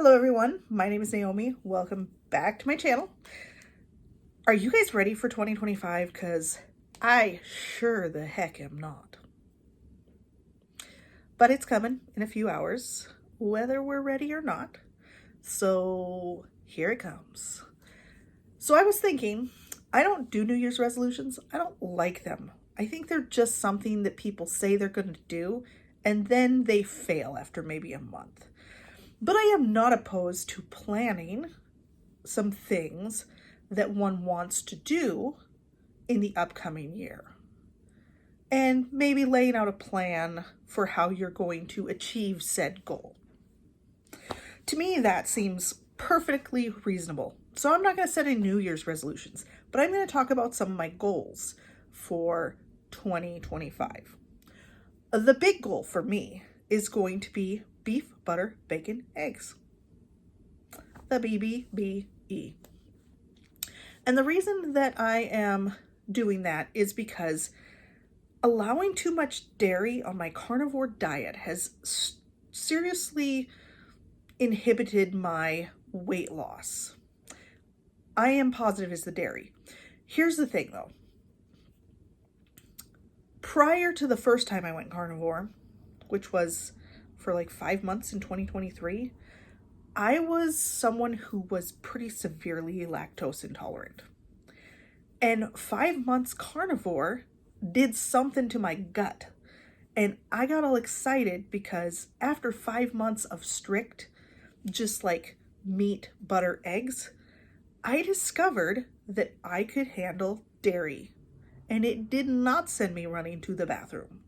Hello everyone, my name is Naomi. Welcome back to my channel. Are you guys ready for 2025? Because I sure the heck am not. But it's coming in a few hours, whether we're ready or not. So here it comes. So I was thinking, I don't do New Year's resolutions. I don't like them. I think they're just something that people say they're going to do, and then they fail after maybe a month. But I am not opposed to planning some things that one wants to do in the upcoming year. And maybe laying out a plan for how you're going to achieve said goal. To me, that seems perfectly reasonable. So I'm not going to set any New Year's resolutions, but I'm going to talk about some of my goals for 2025. The big goal for me is going to be beef, butter, bacon, eggs. The BBBE. And the reason that I am doing that is because allowing too much dairy on my carnivore diet has seriously inhibited my weight loss. I am positive it's the dairy. Here's the thing though. Prior to the first time I went carnivore, which was for like 5 months in 2023, I was someone who was pretty severely lactose intolerant. And 5 months carnivore did something to my gut. And I got all excited because after 5 months of strict, just like meat, butter, eggs, I discovered that I could handle dairy. And it did not send me running to the bathroom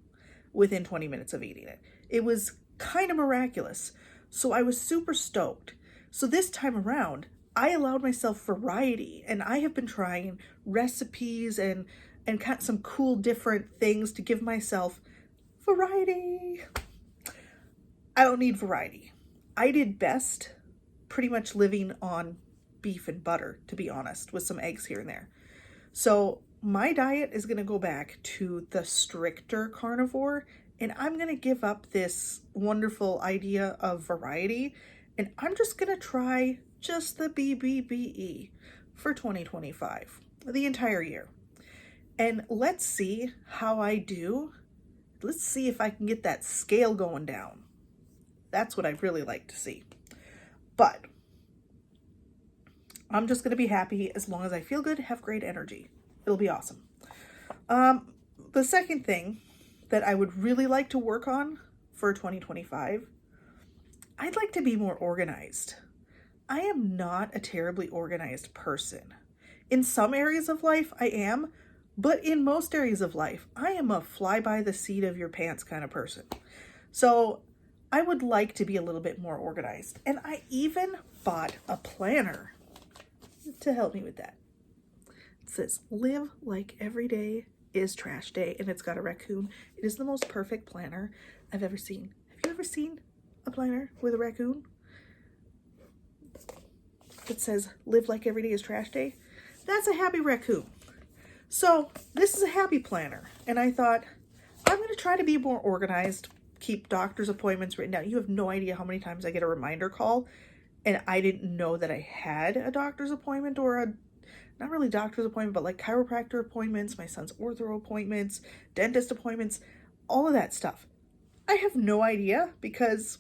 within 20 minutes of eating it. It was kind of miraculous. So I was super stoked. So this time around, I allowed myself variety, and I have been trying recipes and kind of some cool different things to give myself variety. I don't need variety. I did best pretty much living on beef and butter, to be honest, with some eggs here and there. So my diet is going to go back to the stricter carnivore, and I'm going to give up this wonderful idea of variety, and I'm just going to try just the BBBE for 2025, the entire year. And let's see how I do. Let's see if I can get that scale going down. That's what I'd really like to see. But I'm just going to be happy as long as I feel good, have great energy. It'll be awesome. The second thing that I would really like to work on for 2025, I'd like to be more organized. I am not a terribly organized person. In some areas of life, I am, but in most areas of life, I am a fly by the seat of your pants kind of person. So I would like to be a little bit more organized. And I even bought a planner to help me with that. It says, live like every day is trash day, and it's got a raccoon. It is the most perfect planner I've ever seen. Have you ever seen a planner with a raccoon? It says, live like every day is trash day. That's a happy raccoon. So this is a happy planner, and I thought, I'm going to try to be more organized, keep doctor's appointments written down. You have no idea how many times I get a reminder call, and I didn't know that I had a doctor's appointment, or not really doctor's appointment, but like chiropractor appointments, my son's ortho appointments, dentist appointments, all of that stuff. I have no idea because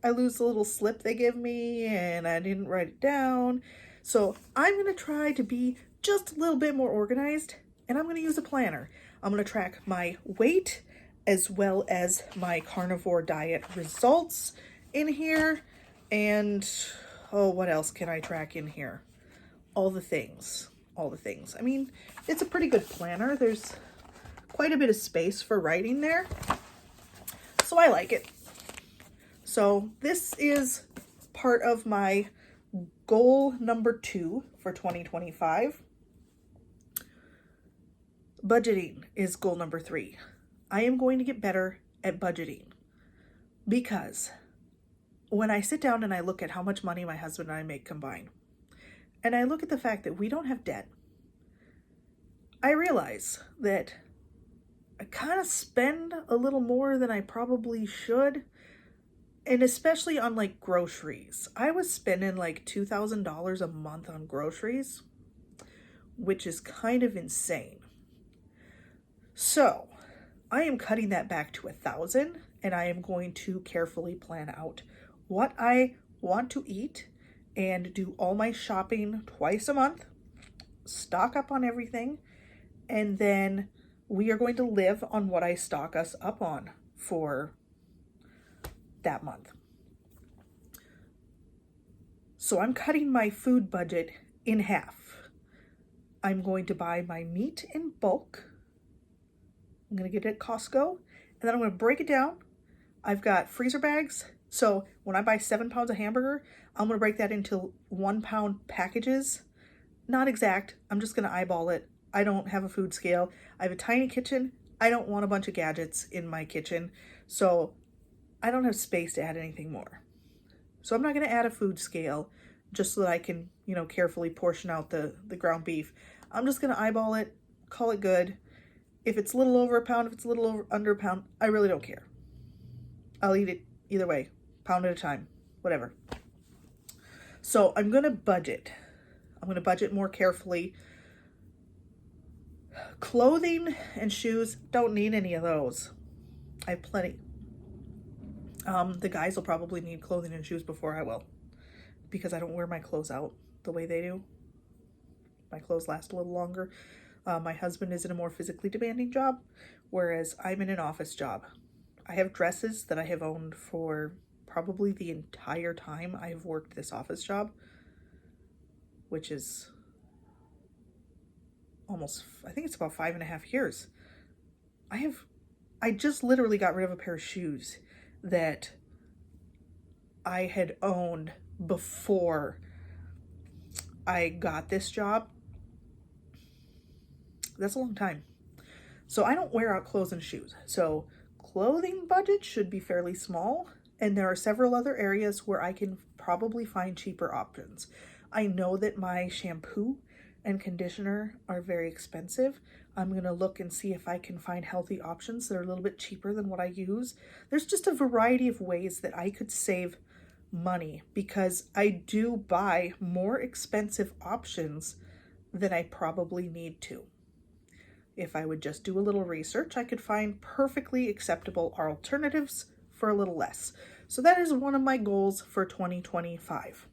I lose the little slip they give me and I didn't write it down. So I'm going to try to be just a little bit more organized, and I'm going to use a planner. I'm going to track my weight as well as my carnivore diet results in here. And oh, what else can I track in here? All the things. I mean, it's a pretty good planner. There's quite a bit of space for writing there. So I like it. So this is part of my goal number 2 for 2025. Budgeting is goal number 3. I am going to get better at budgeting because when I sit down and I look at how much money my husband and I make combined, and I look at the fact that we don't have debt, I realize that I kind of spend a little more than I probably should. And especially on like groceries. I was spending like $2,000 a month on groceries, which is kind of insane. So I am cutting that back to 1,000, and I am going to carefully plan out what I want to eat and do all my shopping twice a month, stock up on everything, and then we are going to live on what I stock us up on for that month. So I'm cutting my food budget in half. I'm going to buy my meat in bulk. I'm going to get it at Costco, and then I'm going to break it down. I've got freezer bags. So when I buy 7 pounds of hamburger, I'm going to break that into 1 pound packages. Not exact. I'm just going to eyeball it. I don't have a food scale. I have a tiny kitchen. I don't want a bunch of gadgets in my kitchen. So I don't have space to add anything more. So I'm not going to add a food scale just so that I can, carefully portion out the ground beef. I'm just going to eyeball it, call it good. If it's a little over a pound, if it's a little under a pound, I really don't care. I'll eat it either way, pound at a time, whatever. So I'm going to budget. I'm going to budget more carefully. Clothing and shoes, don't need any of those. I have plenty. The guys will probably need clothing and shoes before I will, because I don't wear my clothes out the way they do. My clothes last a little longer. My husband is in a more physically demanding job, whereas I'm in an office job. I have dresses that I have owned for probably the entire time I have worked this office job, which is almost, I think it's about 5.5 years. I just literally got rid of a pair of shoes that I had owned before I got this job. That's a long time. So I don't wear out clothes and shoes. So clothing budget should be fairly small. And there are several other areas where I can probably find cheaper options. I know that my shampoo and conditioner are very expensive. I'm going to look and see if I can find healthy options that are a little bit cheaper than what I use. There's just a variety of ways that I could save money because I do buy more expensive options than I probably need to. If I would just do a little research, I could find perfectly acceptable alternatives for a little less. So that is one of my goals for 2025.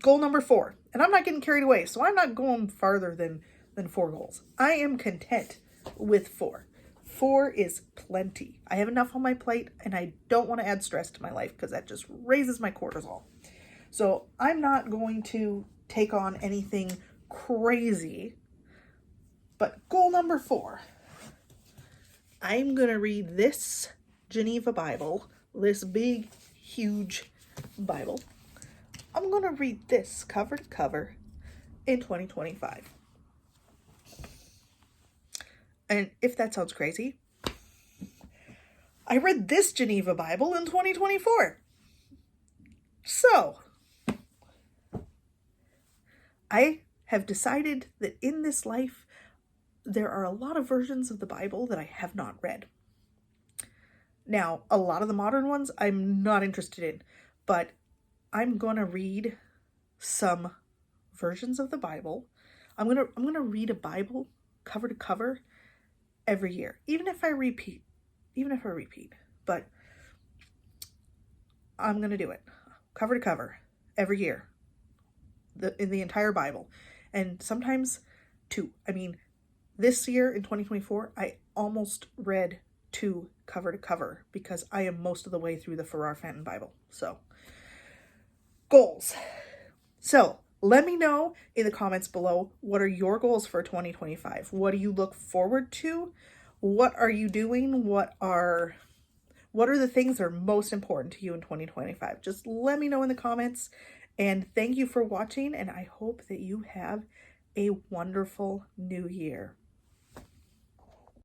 Goal number 4. And I'm not getting carried away, so I'm not going farther than 4 goals. I am content with 4. 4 is plenty. I have enough on my plate, and I don't want to add stress to my life because that just raises my cortisol. So I'm not going to take on anything crazy. But goal number 4, I'm going to read this Geneva Bible, this big, huge Bible. I'm going to read this cover to cover in 2025. And if that sounds crazy, I read this Geneva Bible in 2024. So, I have decided that in this life, there are a lot of versions of the Bible that I have not read. Now, a lot of the modern ones I'm not interested in, but I'm going to read some versions of the Bible. I'm going to read a Bible cover to cover every year, even if I repeat, but I'm going to do it cover to cover every year in the entire Bible. And sometimes 2. This year in 2024, I almost read 2 cover to cover because I am most of the way through the Farrar Fenton Bible. So, goals. So, let me know in the comments below, what are your goals for 2025? What do you look forward to? What are you doing? What are the things that are most important to you in 2025? Just let me know in the comments. And thank you for watching, and I hope that you have a wonderful new year.